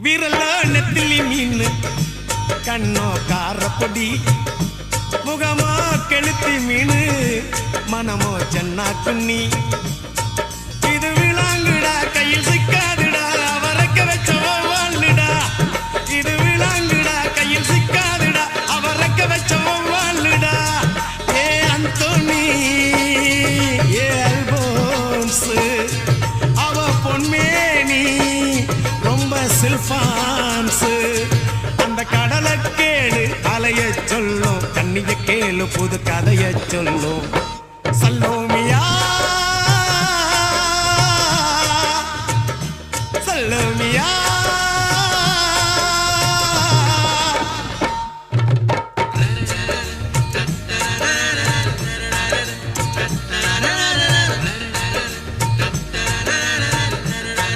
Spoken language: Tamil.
விரல நெத்திலி மீன் கண்ணோ காரப்பொடி முகமோ கெளுத்தி மீன் மனமோ சென்னா குன்னி இது விளாங்குடா கையில் சிக்காதுடா அவரைக்க வச்ச வாழ்டா இது விளாங்குடா கையில் சிக்காதுடா அவரைக்க வச்ச வாழ்டா ஏ அந்தோனி ஏ அல்போன்ஸ் அவ பொன்மேனி ரொம்ப சில்பான்ஸ் அந்த கடலை கேளு அலைய சொல்லும் கண்ணிய கேளு புது கதைய சொல்லும் சல்லோமியா சல்லோமியா